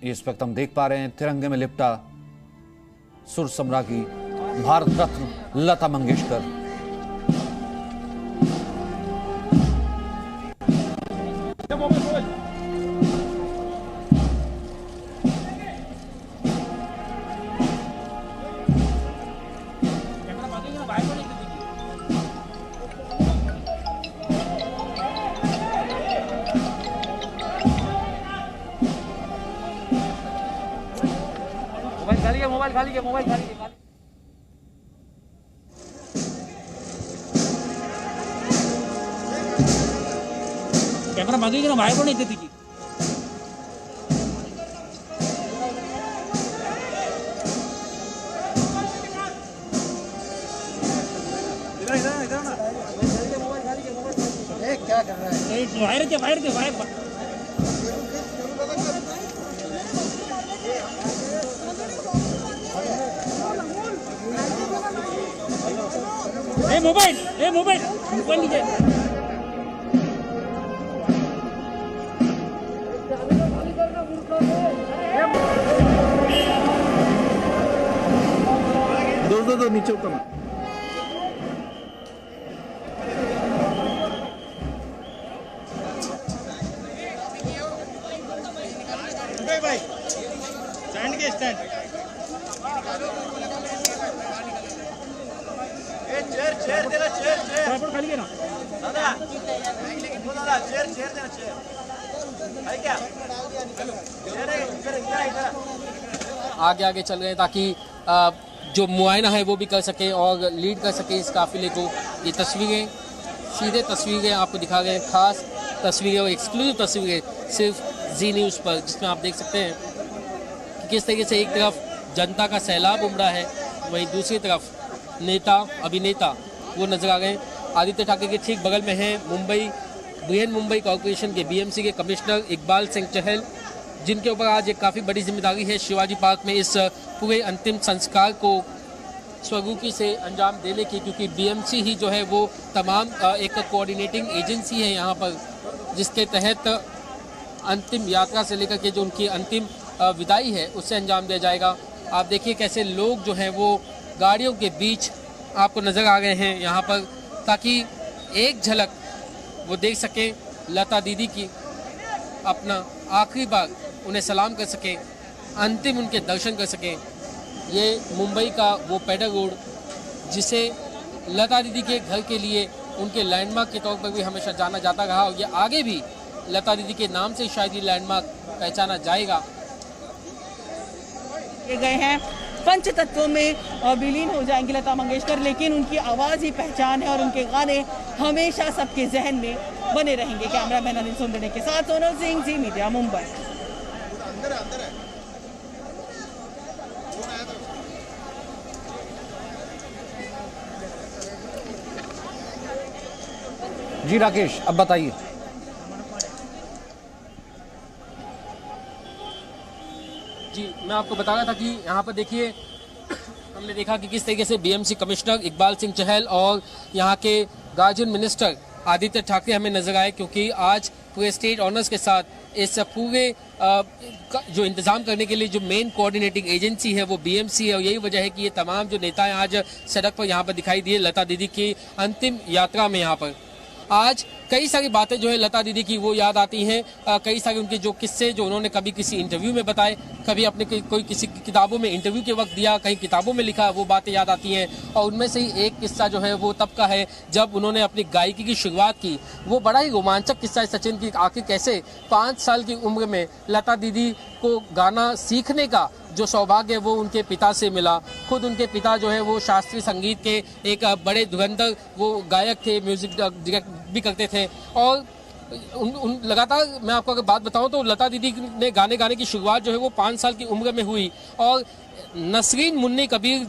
इस वक्त हम देख पा रहे हैं तिरंगे में लिपटा सुर सम्राज्ञी भारत रत्न लता मंगेशकर। मोबाइल खाली कैमरा बंद ना बाहर को नहीं देती की इधर ना क्या कर रहा है बाहर मोबाइल लीजिए। दो नीचे ऊपर भाई स्टैंड के स्टैंड चेयर देना चेयर खाली है ना दादा चेयर देना चेयर है क्या आगे चल रहे हैं ताकि जो मुआयना है वो भी कर सके और लीड कर सके इस काफिले को। ये तस्वीरें सीधे तस्वीरें आपको दिखा गए, खास तस्वीरें और एक्सक्लूसिव तस्वीरें सिर्फ जी न्यूज़ पर, जिसमें आप देख सकते हैं कि किस तरीके से एक तरफ जनता का सैलाब उमड़ा है, वहीं दूसरी तरफ नेता अभिनेता वो नजर आ गए। आदित्य ठाकरे के ठीक बगल में है बृहन मुंबई कॉरपोरेशन के बीएमसी के कमिश्नर इकबाल सिंह चहल, जिनके ऊपर आज एक काफ़ी बड़ी जिम्मेदारी है शिवाजी पार्क में इस पूरे अंतिम संस्कार को स्वरूपी से अंजाम देने की, क्योंकि बीएमसी ही जो है वो तमाम एक कोऑर्डिनेटिंग एजेंसी है यहाँ पर, जिसके तहत अंतिम यात्रा से लेकर के जो उनकी अंतिम विदाई है उससे अंजाम दिया जाएगा। आप देखिए कैसे लोग जो हैं वो गाड़ियों के बीच आपको नज़र आ गए हैं यहाँ पर, ताकि एक झलक वो देख सकें लता दीदी की, अपना आखिरी बार उन्हें सलाम कर सकें, अंतिम उनके दर्शन कर सकें। ये मुंबई का वो पेडर रोड जिसे लता दीदी के घर के लिए उनके लैंडमार्क के तौर पर भी हमेशा जाना जाता रहा, और ये आगे भी लता दीदी के नाम से शायद ये लैंडमार्क पहचाना जाएगा। ये गए हैं पंच तत्वों में विलीन हो जाएंगी लता मंगेशकर, लेकिन उनकी आवाज़ ही पहचान है और उनके गाने हमेशा सबके जहन में बने रहेंगे। कैमरामैन अनिल सुंदड़े के साथ सोनल सिंह, जी मीडिया, मुंबई। जी राकेश, अब बताइए। जी मैं आपको बता रहा था कि यहाँ पर देखिए हमने देखा कि किस तरीके से बीएमसी कमिश्नर इकबाल सिंह चहल और यहाँ के गार्जियन मिनिस्टर आदित्य ठाकरे हमें नजर आए, क्योंकि आज पूरे स्टेट ऑनर्स के साथ इस पूरे जो इंतजाम करने के लिए जो मेन कोऑर्डिनेटिंग एजेंसी है वो बीएमसी है, और यही वजह है कि ये तमाम जो नेता हैं आज सड़क पर यहाँ पर दिखाई दिए लता दीदी की अंतिम यात्रा में। यहाँ पर आज कई सारी बातें जो है लता दीदी की वो याद आती हैं, कई सारे उनके जो किस्से जो उन्होंने कभी किसी इंटरव्यू में बताए, कभी अपने कोई किसी किताबों में इंटरव्यू के वक्त दिया, कहीं किताबों में लिखा, वो बातें याद आती हैं। और उनमें से ही एक किस्सा जो है वो तब का है जब उन्होंने अपनी गायकी की शुरुआत की। वो बड़ा ही रोमांचक किस्सा है सचिन की, आखिर कैसे 5 साल की उम्र में लता दीदी को गाना सीखने का जो सौभाग्य वो उनके पिता से मिला। खुद उनके पिता जो है वो शास्त्रीय संगीत के एक बड़े धुरंधर वो गायक थे, म्यूजिक डायरेक्ट भी करते थे, और लगातार मैं आपको अगर बात बताऊं तो लता दीदी ने गाने की शुरुआत जो है वो 5 साल की उम्र में हुई। और नसरीन मुन्नी कबीर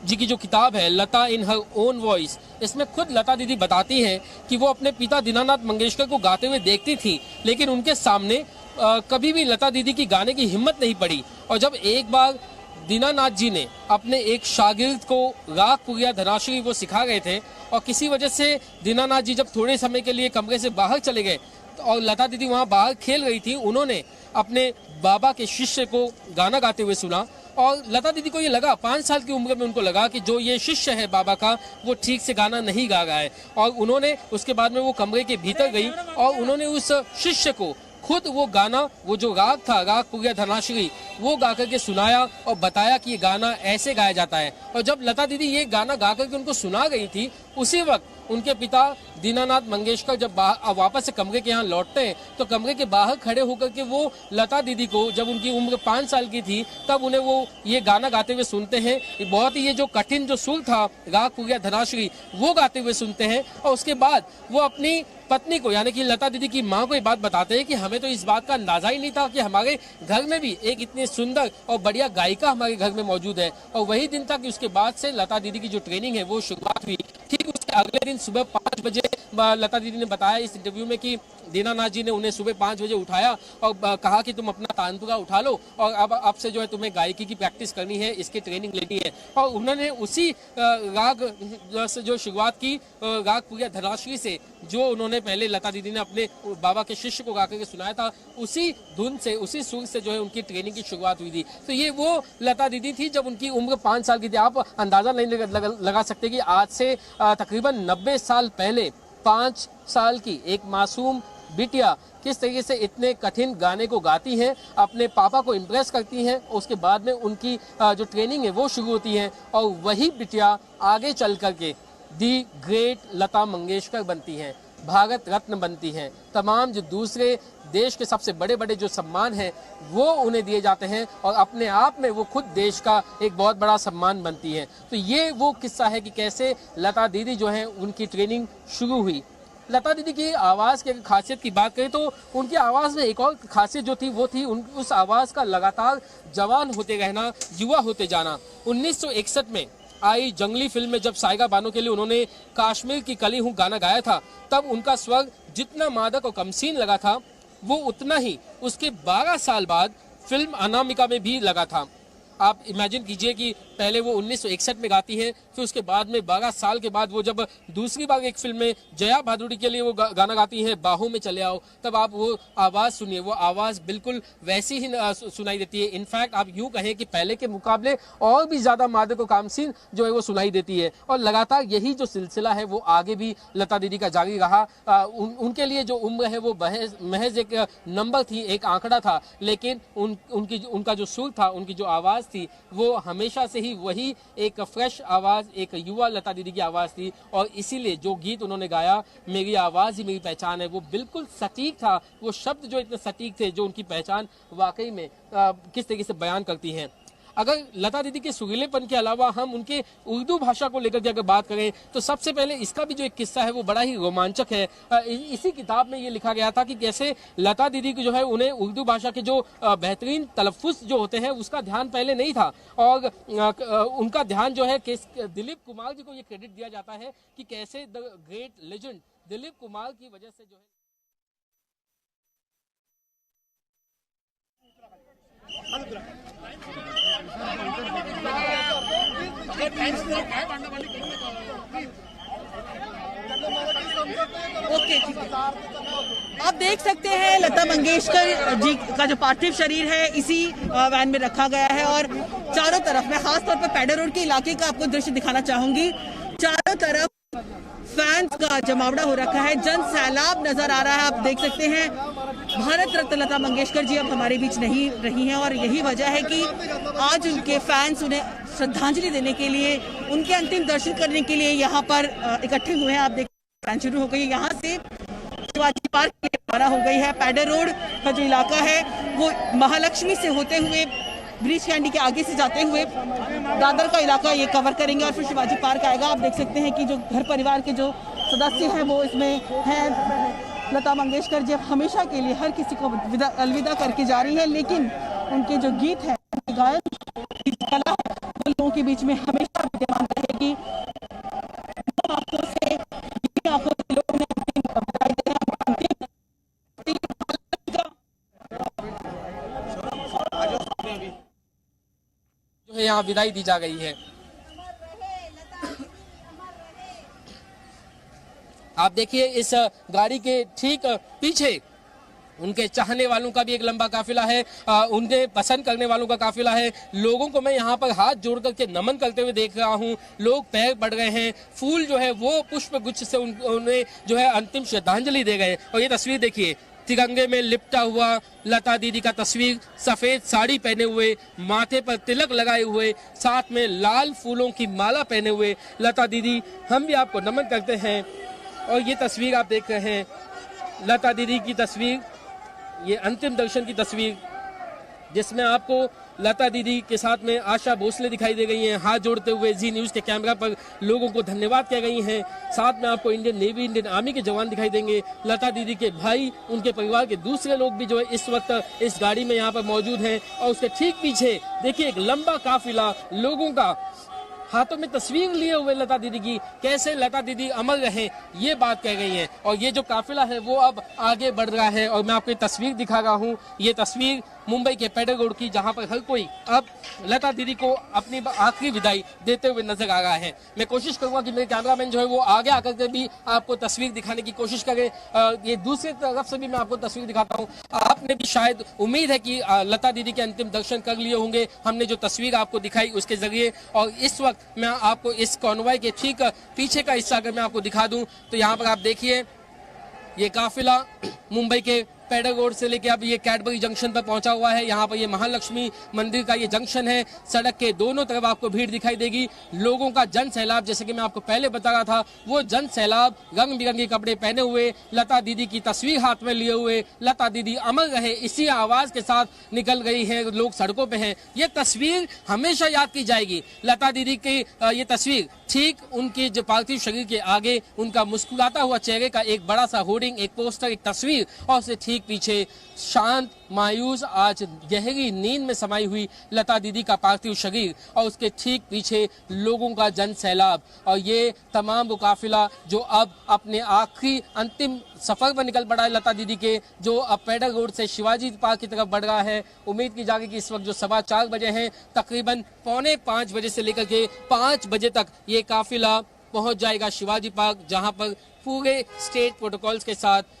जी की जो किताब है लता इन हर ओन वॉइस, इसमें खुद लता दीदी बताती हैं कि वो अपने पिता दीनानाथ मंगेशकर को गाते हुए देखती थी, लेकिन उनके सामने कभी भी लता दीदी की गाने की हिम्मत नहीं पड़ी। और जब एक बार दीनानाथ जी ने अपने एक शागिर्द को राग पुरिया धनाश्री वो सिखा गए थे, और किसी वजह से दीनानाथ जी जब थोड़े समय के लिए कमरे से बाहर चले गए और लता दीदी वहाँ बाहर खेल रही थी, उन्होंने अपने बाबा के शिष्य को गाना गाते हुए सुना। और लता दीदी को ये लगा, 5 साल की उम्र में उनको लगा कि जो ये शिष्य है बाबा का, वो ठीक से गाना नहीं गा रहा है। और उन्होंने उसके बाद में वो कमरे के भीतर गई और उन्होंने उस शिष्य को खुद वो गाना, वो जो राग था, राग पुरिया धनाश्री, वो गा करके सुनाया और बताया कि ये गाना ऐसे गाया जाता है। और जब लता दीदी ये गाना गा करके उनको सुना गई थी, उसी वक्त उनके पिता दीनानाथ मंगेशकर जब वापस से कमरे के यहाँ लौटते हैं तो कमरे के बाहर खड़े होकर के वो लता दीदी को, जब उनकी उम्र 5 साल की थी, तब उन्हें वो ये गाना गाते हुए सुनते हैं। बहुत ही ये जो कठिन जो सुर था राग पुरिया धनाश्री, वो गाते हुए सुनते हैं। और उसके बाद वो अपनी पत्नी को, यानी कि लता दीदी की माँ को ये बात बताते हैं कि हमें तो इस बात का अंदाजा ही नहीं था कि हमारे घर में भी एक इतनी सुंदर और बढ़िया गायिका हमारे घर में मौजूद है। और वही दिन था कि उसके बाद से लता दीदी की जो ट्रेनिंग है वो शुरुआत हुई। ठीक उसके अगले दिन सुबह 5 बजे लता दीदी ने बताया इस इंटरव्यू में कि दीनानाथ जी ने उन्हें सुबह 5 बजे उठाया और कहा कि तुम अपना तानपुरा उठा लो और अब से जो है तुम्हें गायकी की प्रैक्टिस करनी है, इसकी ट्रेनिंग लेनी है। और उन्होंने उसी राग से जो शुरुआत की, राग पुरिया धनाश्री से, जो उन्होंने पहले लता दीदी ने अपने बाबा के शिष्य को गा करके सुनाया था, उसी धुन से, उसी सुर से जो है उनकी ट्रेनिंग की शुरुआत हुई थी। तो ये वो लता दीदी थी जब उनकी उम्र 5 साल की थी। आप अंदाजा नहीं लगा सकते कि आज से तकरीबन 90 साल पहले 5 साल की एक मासूम बिटिया किस तरीके से इतने कठिन गाने को गाती हैं, अपने पापा को इम्प्रेस करती हैं, उसके बाद में उनकी जो ट्रेनिंग है वो शुरू होती है। और वही बिटिया आगे चल करके दी ग्रेट लता मंगेशकर बनती हैं, भारत रत्न बनती हैं। तमाम जो दूसरे देश के सबसे बड़े बड़े जो सम्मान हैं वो उन्हें दिए जाते हैं और अपने आप में वो खुद देश का एक बहुत बड़ा सम्मान बनती है। तो ये वो किस्सा है कि कैसे लता दीदी जो है उनकी ट्रेनिंग शुरू हुई। लता दीदी की आवाज़ की खासियत की बात करें तो उनकी आवाज़ में एक और खासियत जो थी वो थी उस आवाज़ का लगातार जवान होते रहना, युवा होते जाना। 1961 में आई जंगली फिल्म में जब साइगा बानो के लिए उन्होंने कश्मीर की कली हूँ गाना गाया था, तब उनका स्वर जितना मादक और कमसीन लगा था वो उतना ही उसके 12 साल बाद फिल्म अनामिका में भी लगा था। आप इमेजिन कीजिए कि पहले वो 1961 में गाती है, फिर उसके बाद में 12 साल के बाद वो जब दूसरी बार एक फिल्म में जया भादुड़ी के लिए वो गाना गाती है, बाहों में चले आओ, तब आप वो आवाज़ सुनिए, वो आवाज़ बिल्कुल वैसी ही सुनाई देती है। इनफैक्ट आप यूँ कहें कि पहले के मुकाबले और भी ज़्यादा मादक और कामसीन जो है वो सुनाई देती है। और लगातार यही जो सिलसिला है वो आगे भी लता दीदी का जारी रहा। उनके लिए जो उम्र है वो महज एक नंबर थी, एक आंकड़ा था, लेकिन उनका जो सुर था, उनकी जो आवाज़ थी, वो हमेशा से ही वही एक फ्रेश आवाज़, एक युवा लता दीदी की आवाज़ थी। और इसीलिए जो गीत उन्होंने गाया, मेरी आवाज़ ही मेरी पहचान है, वो बिल्कुल सटीक था। वो शब्द जो इतने सटीक थे, जो उनकी पहचान वाकई में किस तरीके से बयान करती हैं। अगर लता दीदी के सुरीलेपन के अलावा हम उनके उर्दू भाषा को लेकर के अगर बात करें तो सबसे पहले इसका भी जो एक किस्सा है वो बड़ा ही रोमांचक है। इसी किताब में ये लिखा गया था कि कैसे लता दीदी को जो है उन्हें उर्दू भाषा के जो बेहतरीन तलफ़ुज़ जो होते हैं उसका ध्यान पहले नहीं था। और उनका ध्यान जो है दिलीप कुमार जी को ये क्रेडिट दिया जाता है कि कैसे the great legend Dilip Kumar की वजह से जो है ओके, ठीक है। आप देख सकते हैं लता मंगेशकर जी का जो पार्थिव शरीर है इसी वैन में रखा गया है और चारों तरफ, मैं खास तौर पर पैडर रोड के इलाके का आपको दृश्य दिखाना चाहूंगी, चारों तरफ फैंस का जमावड़ा हो रखा है, जन सैलाब नजर आ रहा है। आप देख सकते हैं भारत रत्न लता मंगेशकर जी अब हमारे बीच नहीं रही हैं और यही वजह है कि आज उनके फैंस उन्हें श्रद्धांजलि देने के लिए, उनके अंतिम दर्शन करने के लिए यहाँ पर इकट्ठे हुए हैं। आप देख फैन शुरू हो गई है, यहाँ से शिवाजी पार्क के रवाना हो गई है। पैडर रोड का जो इलाका है वो महालक्ष्मी से होते हुए ब्रिज कैंडी के आगे से जाते हुए दादर का इलाका ये कवर करेंगे और फिर शिवाजी पार्क आएगा। आप देख सकते हैं कि जो घर परिवार के जो सदस्य हैं वो इसमें हैं। लता मंगेशकर जी हमेशा के लिए हर किसी को अलविदा करके जा रही है, लेकिन उनके जो गीत है, उनकी गायन की कला है, लोगों के बीच में हमेशा विद्यमान रहेगी। आंखों से लोगों ने जो है यहाँ विदाई दी जा गई है। आप देखिए इस गाड़ी के ठीक पीछे उनके चाहने वालों का भी एक लंबा काफिला है, उन्हें पसंद करने वालों का काफिला है। लोगों को मैं यहाँ पर हाथ जोड़ करके नमन करते हुए देख रहा हूँ। लोग पैर बढ़ रहे हैं, फूल जो है वो पुष्प गुच्छ से उन्हें जो है अंतिम श्रद्धांजलि दे गए। और ये तस्वीर देखिए, तिरंगे में लिपटा हुआ लता दीदी का तस्वीर, सफेद साड़ी पहने हुए, माथे पर तिलक लगाए हुए, साथ में लाल फूलों की माला पहने हुए लता दीदी, हम भी आपको नमन करते हैं। और ये तस्वीर आप देख रहे हैं, लता दीदी की तस्वीर, ये अंतिम दर्शन की तस्वीर, जिसमें आपको लता दीदी के साथ में आशा भोसले दिखाई दे गई हैं, हाथ जोड़ते हुए जी न्यूज़ के कैमरा पर लोगों को धन्यवाद कह गई हैं। साथ में आपको इंडियन नेवी, इंडियन आर्मी के जवान दिखाई देंगे, लता दीदी के भाई, उनके परिवार के दूसरे लोग भी जो है इस वक्त इस गाड़ी में यहाँ पर मौजूद हैं। और उसके ठीक पीछे देखिए एक लंबा काफिला लोगों का, हाथों में तस्वीर लिए हुए लता दीदी की, कैसे लता दीदी अमर रहे ये बात कह गई है। और ये जो काफिला है वो अब आगे बढ़ रहा है। और मैं आपको तस्वीर दिखा रहा हूँ, ये तस्वीर मुंबई के पेडर रोड की, जहाँ पर हर कोई अब लता दीदी को अपनी आखिरी विदाई देते हुए नजर आ रहा है। मैं कोशिश करूंगा कि मेरे कैमरामैन जो है वो आगे आकर के भी आपको तस्वीर दिखाने की कोशिश करें। ये दूसरी तरफ से भी मैं आपको तस्वीर दिखाता हूँ। आपने भी शायद उम्मीद है कि लता दीदी के अंतिम दर्शन कर लिए होंगे हमने जो तस्वीर आपको दिखाई उसके जरिए। और इस वक्त मैं आपको इस कॉन्वॉय के ठीक पीछे का हिस्सा अगर मैं आपको दिखा दूं तो यहाँ पर आप देखिए, ये काफिला मुंबई के पेडर रोड से लेके अब ये कैडबरी जंक्शन पर पहुंचा हुआ है। यहाँ पर ये महालक्ष्मी मंदिर का ये जंक्शन है। सड़क के दोनों तरफ आपको भीड़ दिखाई देगी, लोगों का जन सैलाब, जैसे कि मैं आपको पहले बता रहा था, वो जन सैलाब रंग बिरंगे कपड़े पहने हुए, लता दीदी की तस्वीर हाथ में लिए हुए, लता दीदी अमर रहे, इसी आवाज के साथ निकल गई है, लोग सड़कों पे हैं। ये तस्वीर हमेशा याद की जाएगी। लता दीदी की ये तस्वीर ठीक उनके जो पार्थिव शरीर के आगे उनका मुस्कुराता हुआ चेहरे का एक बड़ा सा होर्डिंग, एक पोस्टर, एक तस्वीर, और उससे ठीक पीछे शांत, मायूस, आज गहरी नींद में समाई हुई लता दीदी का पार्थिव शरीर, और उसके ठीक पीछे लोगों का जन सैलाब। और ये तमाम वो काफिला जो अब अपने आखिरी अंतिम सफर पर निकल पड़ा है लता दीदी के, जो अब पेडर रोड से शिवाजी पार्क की तरफ बढ़ रहा है। उम्मीद की जा रही कि इस वक्त जो 4:15 बजे हैं, तकरीबन 4:45 बजे से लेकर के 5 बजे तक ये काफिला पहुंच जाएगा शिवाजी पार्क, जहां पर पूरे स्टेट प्रोटोकॉल्स के साथ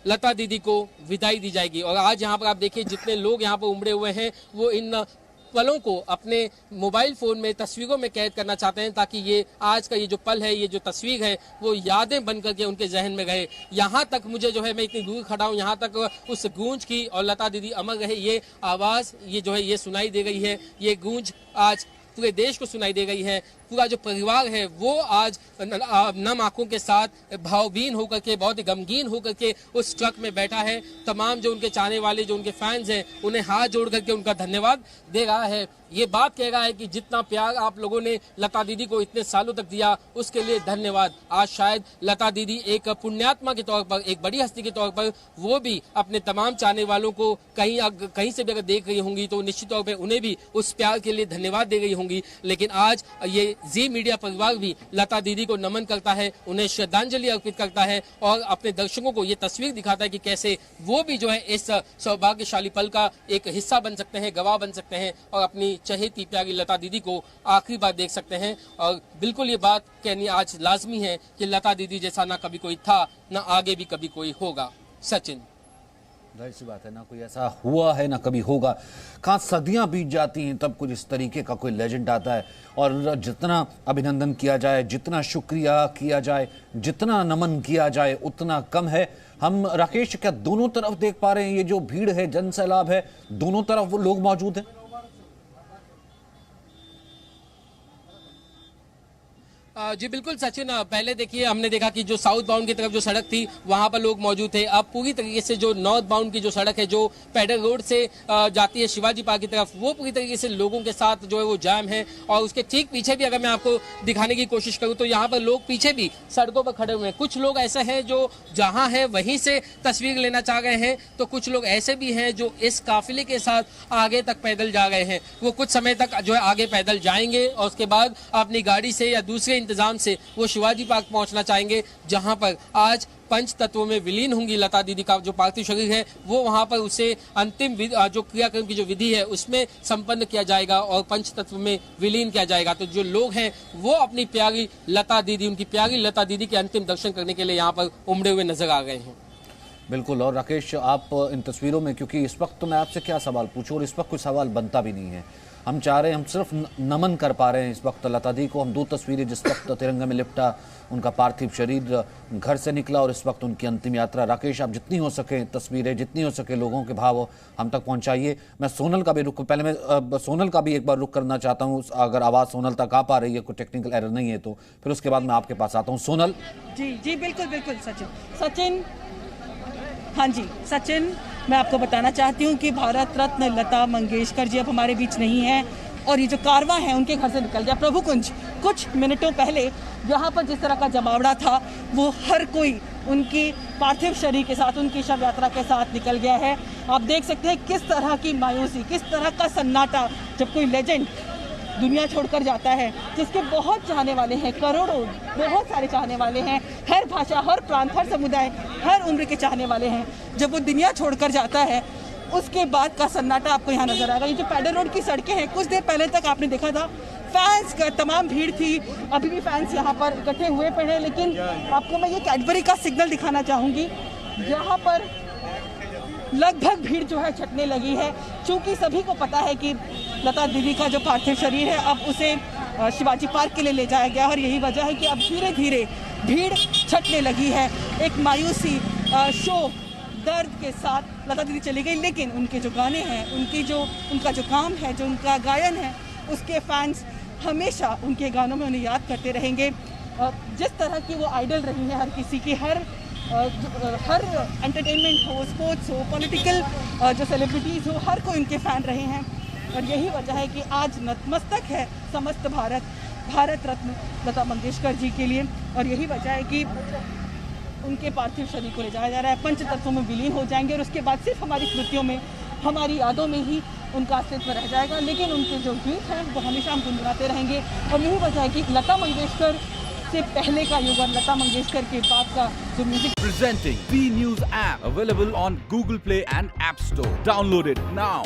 लता दीदी को विदाई दी जाएगी। और आज यहाँ पर आप देखिए जितने लोग यहाँ पर उमड़े हुए हैं, वो इन पलों को अपने मोबाइल फोन में तस्वीरों में कैद करना चाहते हैं, ताकि ये आज का ये जो पल है, ये जो तस्वीर है, वो यादें बन करके उनके जहन में रहे। यहाँ तक मुझे जो है, मैं इतनी दूर खड़ा हूँ, यहाँ तक उस गूंज की और लता दीदी अमर रहे ये आवाज़, ये जो है ये सुनाई दे गई है। ये गूंज आज पूरे देश को सुनाई दे गई है। पूरा जो परिवार है वो आज नम आंखों के साथ भावभीन होकर के, बहुत ही गमगीन होकर के उस ट्रक में बैठा है। तमाम जो उनके चाहने वाले, जो उनके फैंस हैं, उन्हें हाथ जोड़ करके उनका धन्यवाद दे रहा है। ये बात कह रहा है कि जितना प्यार आप लोगों ने लता दीदी को इतने सालों तक दिया, उसके लिए धन्यवाद। आज शायद लता दीदी एक पुण्यात्मा के तौर पर, एक बड़ी हस्ती के तौर पर, वो भी अपने तमाम चाहने वालों को कहीं से भी अगर देख रही होंगी तो निश्चित तौर पर उन्हें भी उस प्यार के लिए धन्यवाद दे रही होंगी। लेकिन आज ये जी मीडिया परिवार भी लता दीदी को नमन करता है, उन्हें श्रद्धांजलि अर्पित करता है और अपने दर्शकों को ये तस्वीर दिखाता है कि कैसे वो भी जो है इस सौभाग्यशाली पल का एक हिस्सा बन सकते हैं, गवाह बन सकते हैं और अपनी चहेती प्यारी लता दीदी को आखिरी बार देख सकते हैं। और बिल्कुल ये बात कहनी आज लाजमी है कि लता दीदी जैसा ना कभी कोई था, ना आगे भी कभी कोई होगा। सचिन, जाहिर सी बात है, ना कोई ऐसा हुआ है ना कभी होगा। कहाँ सदियां बीत जाती हैं तब कुछ इस तरीके का कोई लेजेंड आता है, और जितना अभिनंदन किया जाए, जितना शुक्रिया किया जाए, जितना नमन किया जाए, उतना कम है। हम राकेश क्या दोनों तरफ देख पा रहे हैं, ये जो भीड़ है, जन सैलाब है, दोनों तरफ वो लोग मौजूद हैं? जी बिल्कुल सचिन, पहले देखिए हमने देखा कि जो साउथ बाउंड की तरफ जो सड़क थी वहां पर लोग मौजूद थे। अब पूरी तरीके से जो नॉर्थ बाउंड की जो सड़क है, जो पेडर रोड से जाती है शिवाजी पार्क की तरफ, वो पूरी तरीके से लोगों के साथ जो है वो जाम है। और उसके ठीक पीछे भी अगर मैं आपको दिखाने की कोशिश करूं तो यहाँ पर लोग पीछे भी सड़कों पर खड़े हुए हैं। कुछ लोग ऐसे हैं जो जहाँ है वहीं से तस्वीर लेना चाह रहे हैं, तो कुछ लोग ऐसे भी हैं जो इस काफिले के साथ आगे तक पैदल जा रहे हैं। वो कुछ समय तक जो है आगे पैदल जाएंगे और उसके बाद अपनी गाड़ी से या दूसरे इंतजाम से वो शिवाजी पार्क पहुंचना चाहेंगे, जहां पर आज पंच तत्वों में विलीन होंगी लता दीदी का जो पार्थिव शरीर है, वो वहां पर उसे अंतिम जो क्रियाक्रम की जो विधि है उसमें संपन्न किया जाएगा और पंच तत्व में विलीन किया जाएगा। तो जो लोग हैं वो अपनी प्यारी लता दीदी, उनकी प्यारी लता दीदी के अंतिम दर्शन करने के लिए यहाँ पर उमड़े हुए नजर आ गए हैं। बिल्कुल। और राकेश, आप इन तस्वीरों में, क्योंकि इस वक्त तो मैं आपसे क्या सवाल पूछूं, और इस वक्त कोई सवाल बनता भी नहीं है, हम चाह रहे हैं, हम सिर्फ नमन कर पा रहे हैं इस वक्त लता दी को। हम 2 तस्वीरें, जिस वक्त तिरंगे में लिपटा उनका पार्थिव शरीर घर से निकला और इस वक्त उनकी अंतिम यात्रा। राकेश, आप जितनी हो सके तस्वीरें, जितनी हो सके लोगों के भाव हम तक पहुंचाइए। मैं सोनल का भी रुख, पहले मैं सोनल का भी एक बार रुख करना चाहता हूं, अगर आवाज़ सोनल तक आ पा रही है, कोई टेक्निकल एरर नहीं है तो फिर उसके बाद मैं आपके पास आता हूँ। सोनल जी जी, बिल्कुल बिल्कुल सचिन, हाँ जी सचिन, मैं आपको बताना चाहती हूँ कि भारत रत्न लता मंगेशकर जी अब हमारे बीच नहीं है और ये जो कारवां है उनके घर से निकल गया प्रभु कुंज। कुछ मिनटों पहले यहाँ पर जिस तरह का जमावड़ा था वो हर कोई उनकी पार्थिव शरीर के साथ, उनकी शव यात्रा के साथ निकल गया है। आप देख सकते हैं किस तरह की मायूसी, किस तरह का सन्नाटा जब कोई लेजेंड दुनिया छोड़कर जाता है, जिसके बहुत चाहने वाले हैं, करोड़ों, बहुत सारे चाहने वाले हैं, हर भाषा, हर प्रांत, हर समुदाय, हर उम्र के चाहने वाले हैं। जब वो दुनिया छोड़कर जाता है उसके बाद का सन्नाटा आपको यहाँ नजर आएगा। ये जो पैडल रोड की सड़कें हैं, कुछ देर पहले तक आपने देखा था फैंस का तमाम भीड़ थी, अभी भी फैंस यहाँ पर इकट्ठे हुए पड़े हैं। लेकिन आपको मैं ये कैडबरी का सिग्नल दिखाना चाहूँगी, यहाँ पर लगभग भीड़ जो है छटने लगी है, क्योंकि सभी को पता है कि लता दीदी का जो पार्थिव शरीर है अब उसे शिवाजी पार्क के लिए ले जाया गया और यही वजह है कि अब धीरे धीरे भीड़ छटने लगी है। एक मायूसी, शोक, दर्द के साथ लता दीदी चली गई, लेकिन उनके जो गाने हैं, उनका जो काम है, जो उनका गायन है, उसके फैंस हमेशा उनके गानों में उन्हें याद करते रहेंगे। जिस तरह की वो आइडल रही है हर किसी की, हर एंटरटेनमेंट हो, स्पोर्ट्स हो, पॉलिटिकल जो सेलिब्रिटीज़ हो, हर कोई उनके फ़ैन रहे हैं। और यही वजह है कि आज नतमस्तक है समस्त भारत रत्न लता मंगेशकर जी के लिए। और यही वजह है कि उनके पार्थिव शरीर को ले जाया जा रहा है, पंच तत्वों में विलीन हो जाएंगे और उसके बाद सिर्फ हमारी स्मृतियों में, हमारी यादों में ही उनका अस्तित्व रह जाएगा। लेकिन उनके जो गीत हैं वो हमेशा हम गुनगुनाते रहेंगे। और यही वजह है कि लता मंगेशकर से पहले का युग और लता मंगेशकर के बाद का जो music. Presenting B News app available on Google Play and App Store. Download it now.